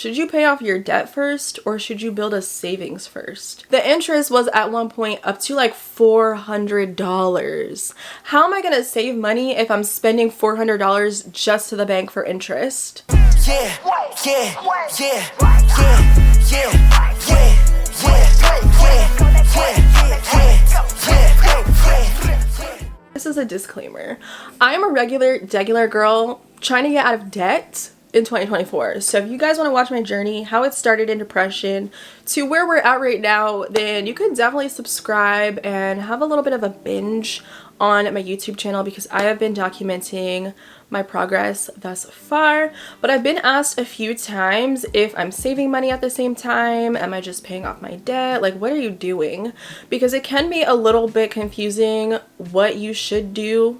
Should you pay off your debt first or should you build a savings first? The interest was at one point up to like $400. How am I gonna save money if I'm spending $400 just to the bank for interest? This is a disclaimer. I am a regular girl trying to get out of debt in 2024. So if you guys want to watch my journey, how it started in depression to where we're at right now, then you can definitely subscribe and have a little bit of a binge on my YouTube channel because I have been documenting my progress thus far. But I've been asked a few times if I'm saving money at the same time. Am I just paying off my debt? Like, what are you doing? Because it can be a little bit confusing what you should do.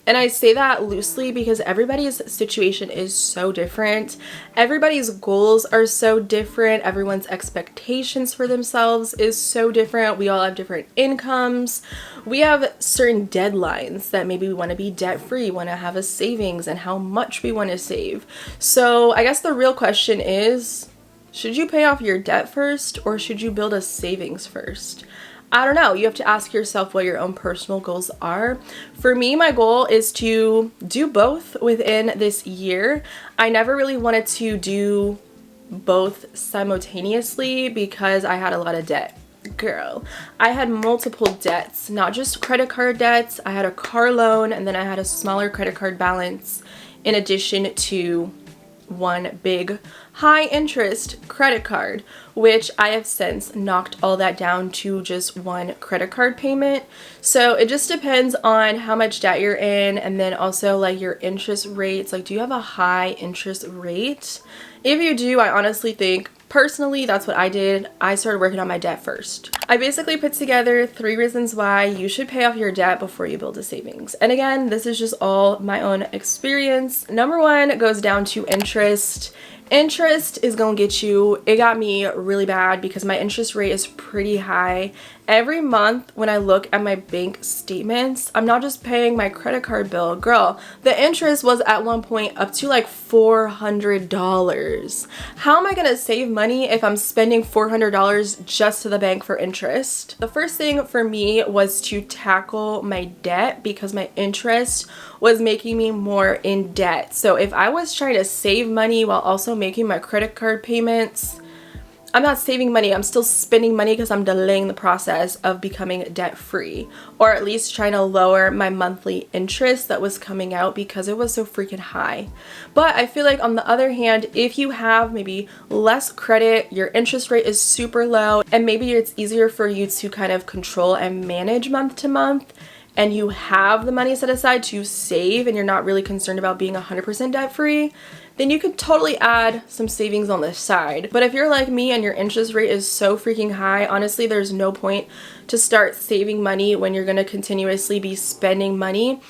And I say that loosely because everybody's situation is so different. Everybody's goals are so different. Everyone's expectations for themselves is so different. We all have different incomes. We have certain deadlines that maybe we want to be debt free, want to have a savings, and how much we want to save. So I guess the real question is, should you pay off your debt first or should you build a savings first? I don't know. You have to ask yourself what your own personal goals are. For me, my goal is to do both within this year. I never really wanted to do both simultaneously because I had a lot of debt. Girl, I had multiple debts, not just credit card debts. I had a car loan and then I had a smaller credit card balance in addition to one big high interest credit card, which I have since knocked all that down to just one credit card payment. So it just depends on how much debt you're in, and then also like your interest rates. Like, do you have a high interest rate? If you do, I honestly think personally, that's what I did. I started working on my debt first. I basically put together 3 reasons why you should pay off your debt before you build a savings. And again, this is just all my own experience. Number 1 goes down to interest. Interest is gonna get you. It got me really bad because my interest rate is pretty high. Every month when I look at my bank statements, I'm not just paying my credit card bill. Girl, the interest was at one point up to like $400. How am I gonna save money if I'm spending $400 just to the bank for interest? The first thing for me was to tackle my debt because my interest was making me more in debt. So if I was trying to save money while also making my credit card payments, I'm not saving money, I'm still spending money because I'm delaying the process of becoming debt free, or at least trying to lower my monthly interest that was coming out because it was so freaking high. But I feel like on the other hand, if you have maybe less credit, your interest rate is super low, and maybe it's easier for you to kind of control and manage month to month, and you have the money set aside to save and you're not really concerned about being 100% debt free, then you could totally add some savings on the side. But if you're like me and your interest rate is so freaking high, honestly, there's no point to start saving money when you're gonna continuously be spending money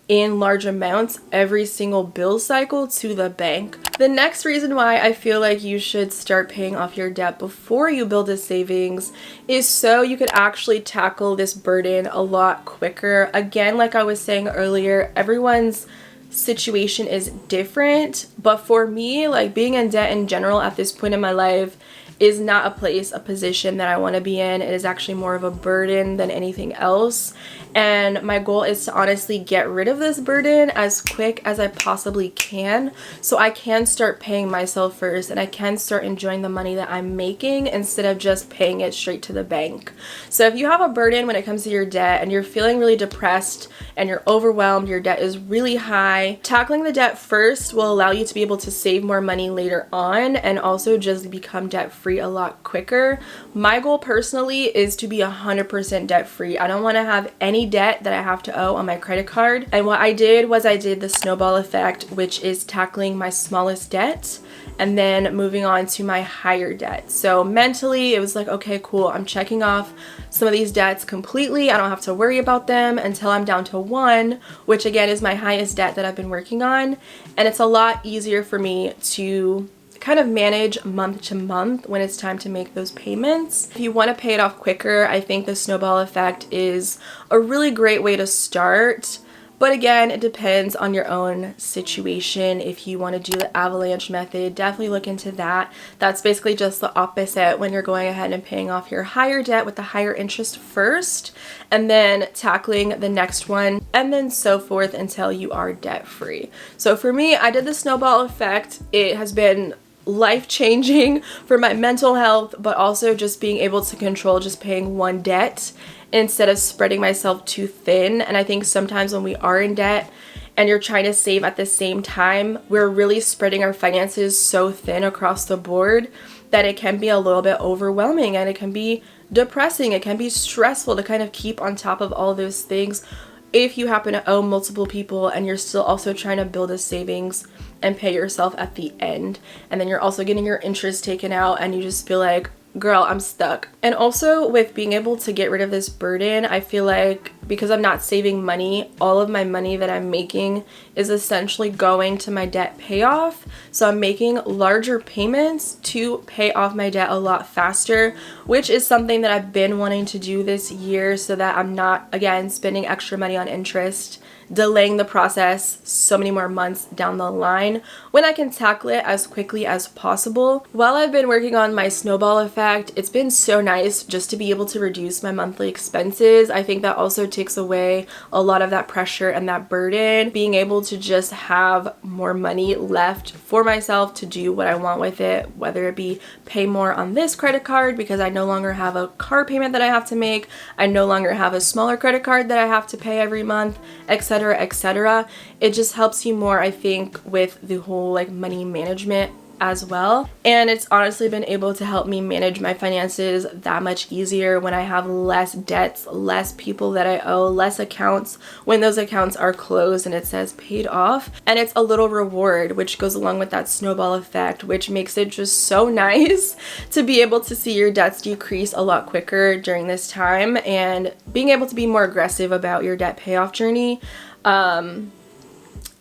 in large amounts every single bill cycle to the bank. The next reason why I feel like you should start paying off your debt before you build a savings is so you could actually tackle this burden a lot quicker. Again, like I was saying earlier, everyone's situation is different, but for me, like, being in debt in general at this point in my life is not a position that I want to be in. It is actually more of a burden than anything else. And my goal is to honestly get rid of this burden as quick as I possibly can so I can start paying myself first and I can start enjoying the money that I'm making instead of just paying it straight to the bank. So if you have a burden when it comes to your debt and you're feeling really depressed and you're overwhelmed, your debt is really high, tackling the debt first will allow you to be able to save more money later on and also just become debt free a lot quicker. My goal personally is to be 100% debt free. I don't want to have any debt that I have to owe on my credit card. And what I did was I did the snowball effect, which is tackling my smallest debt and then moving on to my higher debt. So mentally it was like, okay, cool, I'm checking off some of these debts completely. I don't have to worry about them until I'm down to 1, which again is my highest debt that I've been working on. And it's a lot easier for me to kind of manage month to month when it's time to make those payments. If you want to pay it off quicker, I think the snowball effect is a really great way to start. But again, it depends on your own situation. If you want to do the avalanche method, definitely look into that. That's basically just the opposite, when you're going ahead and paying off your higher debt with the higher interest first, and then tackling the next one, and then so forth until you are debt free. So for me, I did the snowball effect. It has been life-changing for my mental health, but also just being able to control just paying one debt instead of spreading myself too thin. And I think sometimes when we are in debt and you're trying to save at the same time, we're really spreading our finances so thin across the board that it can be a little bit overwhelming, and it can be depressing. It can be stressful to kind of keep on top of all those things if you happen to owe multiple people and you're still also trying to build a savings and pay yourself at the end. And then you're also getting your interest taken out and you just feel like, girl, I'm stuck. And also with being able to get rid of this burden, I feel like because I'm not saving money, all of my money that I'm making is essentially going to my debt payoff. So I'm making larger payments to pay off my debt a lot faster, which is something that I've been wanting to do this year so that I'm not, again, spending extra money on interest, delaying the process so many more months down the line when I can tackle it as quickly as possible. While I've been working on my snowball effect, it's been so nice just to be able to reduce my monthly expenses. I think that also takes away a lot of that pressure and that burden, being able to just have more money left for myself to do what I want with it, whether it be pay more on this credit card because I no longer have a car payment that I have to make, I no longer have a smaller credit card that I have to pay every month, etc., etc. It just helps you more, I think, with the whole like money management as well. And it's honestly been able to help me manage my finances that much easier when I have less debts, less people that I owe, less accounts when those accounts are closed and it says paid off. And it's a little reward which goes along with that snowball effect, which makes it just so nice to be able to see your debts decrease a lot quicker during this time, and being able to be more aggressive about your debt payoff journey.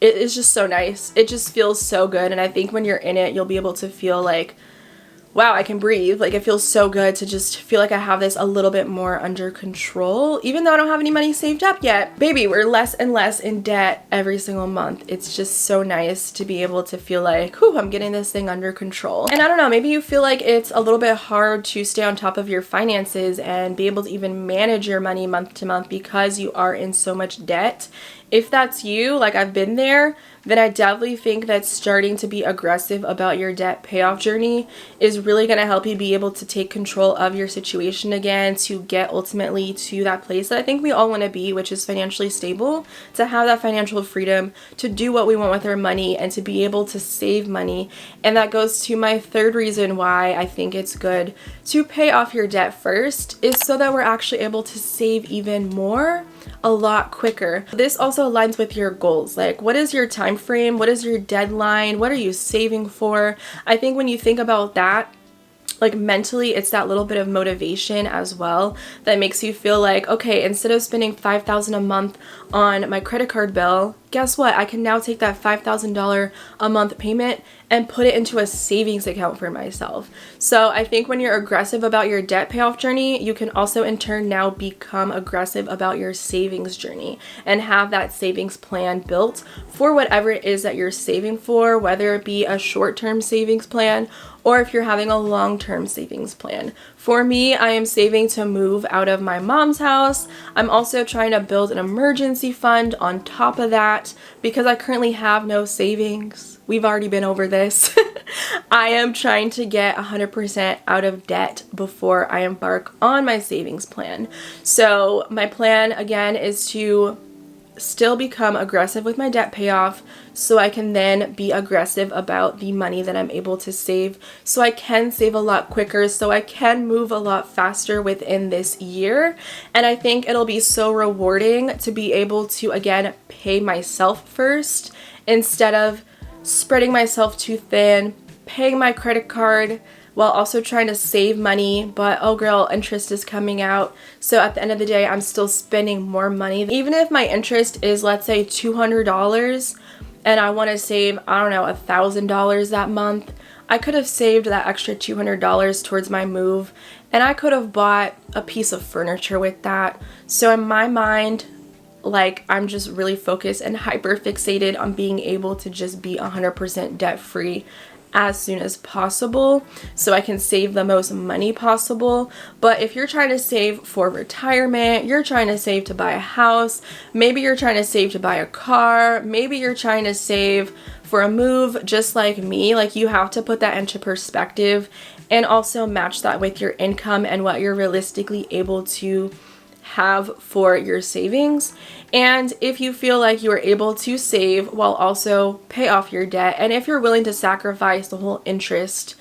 It is just so nice. It just feels so good. And I think when you're in it, you'll be able to feel like, wow, I can breathe. Like, it feels so good to just feel like I have this a little bit more under control, even though I don't have any money saved up yet. Baby, we're less and less in debt every single month. It's just so nice to be able to feel like, whew, I'm getting this thing under control. And I don't know, maybe you feel like it's a little bit hard to stay on top of your finances and be able to even manage your money month to month because you are in so much debt. If that's you, like I've been there, then I definitely think that starting to be aggressive about your debt payoff journey is really going to help you be able to take control of your situation again, to get ultimately to that place that I think we all want to be, which is financially stable, to have that financial freedom, to do what we want with our money, and to be able to save money. And that goes to my third reason why I think it's good to pay off your debt first, is so that we're actually able to save even more a lot quicker. This also aligns with your goals. Like, what is your time frame? What is your deadline? What are you saving for? I think when you think about that, like mentally, it's that little bit of motivation as well that makes you feel like, okay, instead of spending $5,000 a month on my credit card bill, guess what? I can now take that $5,000 a month payment and put it into a savings account for myself. So I think when you're aggressive about your debt payoff journey, you can also in turn now become aggressive about your savings journey and have that savings plan built for whatever it is that you're saving for, whether it be a short-term savings plan or if you're having a long-term savings plan. For me, I am saving to move out of my mom's house. I'm also trying to build an emergency fund on top of that because I currently have no savings. We've already been over this. I am trying to get 100% out of debt before I embark on my savings plan. So my plan again is to still become aggressive with my debt payoff so I can then be aggressive about the money that I'm able to save, so I can save a lot quicker, so I can move a lot faster within this year. And I think it'll be so rewarding to be able to again pay myself first instead of spreading myself too thin, paying my credit card while also trying to save money, but oh girl, interest is coming out. So at the end of the day, I'm still spending more money. Even if my interest is, let's say, $200 and I want to save, I don't know, $1,000 that month, I could have saved that extra $200 towards my move, and I could have bought a piece of furniture with that. So in my mind, like I'm just really focused and hyper fixated on being able to just be 100% debt free as soon as possible so I can save the most money possible. But if you're trying to save for retirement, you're trying to save to buy a house, maybe you're trying to save to buy a car, maybe you're trying to save for a move, just like me, like you have to put that into perspective and also match that with your income and what you're realistically able to have for your savings. And if you feel like you are able to save while also pay off your debt, and if you're willing to sacrifice the whole interest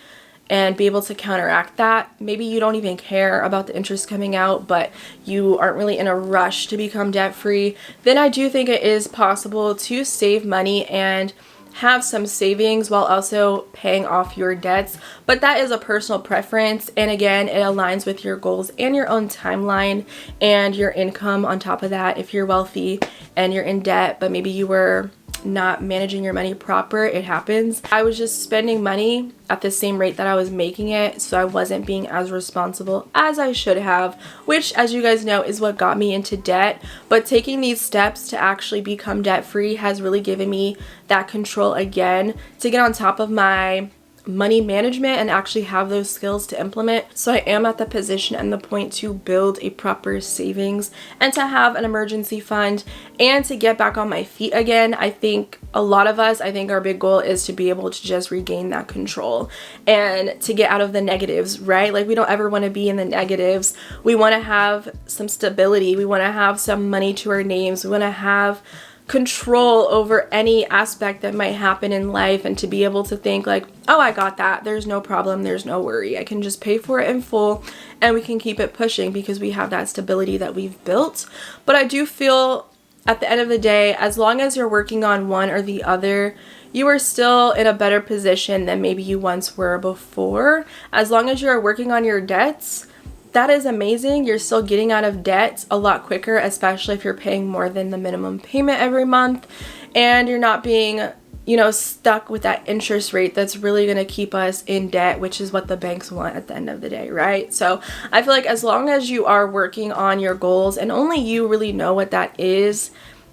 and be able to counteract that, maybe you don't even care about the interest coming out, but you aren't really in a rush to become debt free, then I do think it is possible to save money and have some savings while also paying off your debts. But that is a personal preference, and again, it aligns with your goals and your own timeline and your income. On top of that, if you're wealthy and you're in debt but maybe you were not managing your money proper, it happens. I was just spending money at the same rate that I was making it, so I wasn't being as responsible as I should have, which, as you guys know, is what got me into debt. But taking these steps to actually become debt free has really given me that control again to get on top of my money management and actually have those skills to implement. So I am at the position and the point to build a proper savings and to have an emergency fund and to get back on my feet again. I think a lot of us, I think our big goal is to be able to just regain that control and to get out of the negatives, right? Like we don't ever want to be in the negatives. We want to have some stability. We want to have some money to our names. We want to have control over any aspect that might happen in life, and to be able to think like, oh, I got that, there's no problem, there's no worry, I can just pay for it in full and we can keep it pushing because we have that stability that we've built. But I do feel at the end of the day, as long as you're working on one or the other, you are still in a better position than maybe you once were before. As long as you're working on your debts, that is amazing. You're still getting out of debt a lot quicker, especially if you're paying more than the minimum payment every month and you're not being, you know, stuck with that interest rate that's really going to keep us in debt, which is what the banks want at the end of the day, right? So I feel like as long as you are working on your goals and only you really know what that is,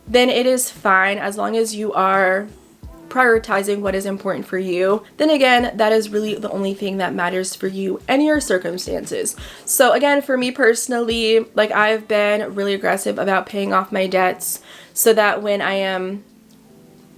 then it is fine. As long as you are prioritizing what is important for you, then again, that is really the only thing that matters for you and your circumstances. So again, for me personally, like I've been really aggressive about paying off my debts so that when I am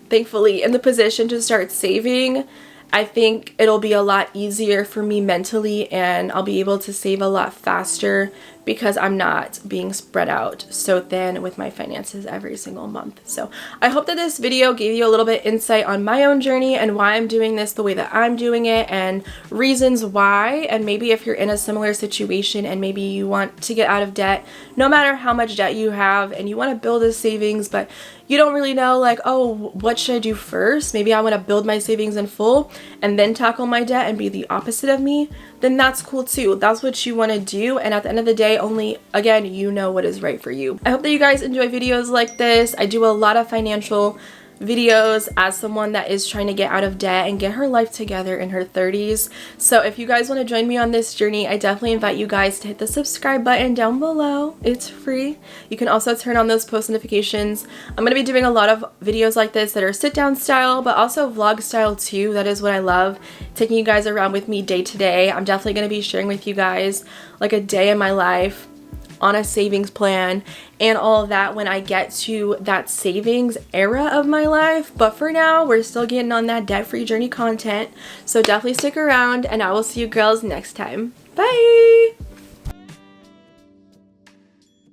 thankfully in the position to start saving, I think it'll be a lot easier for me mentally and I'll be able to save a lot faster because I'm not being spread out so thin with my finances every single month. So I hope that this video gave you a little bit insight on my own journey and why I'm doing this the way that I'm doing it and reasons why. And maybe if you're in a similar situation and maybe you want to get out of debt, no matter how much debt you have, and you want to build a savings, but you don't really know like, oh, what should I do first? Maybe I want to build my savings in full and then tackle my debt and be the opposite of me, then that's cool too. That's what you want to do. And at the end of the day, only, again, you know what is right for you. I hope that you guys enjoy videos like this. I do a lot of financial videos as someone that is trying to get out of debt and get her life together in her 30s. So if you guys want to join me on this journey, I definitely invite you guys to hit the subscribe button down below. It's free. You can also turn on those post notifications. I'm going to be doing a lot of videos like this that are sit down style, but also vlog style too. That is what I love, taking you guys around with me day to day. I'm definitely going to be sharing with you guys like a day in my life on a savings plan and all of that when I get to that savings era of my life. But for now, we're still getting on that debt-free journey content. So definitely stick around and I will see you girls next time. Bye!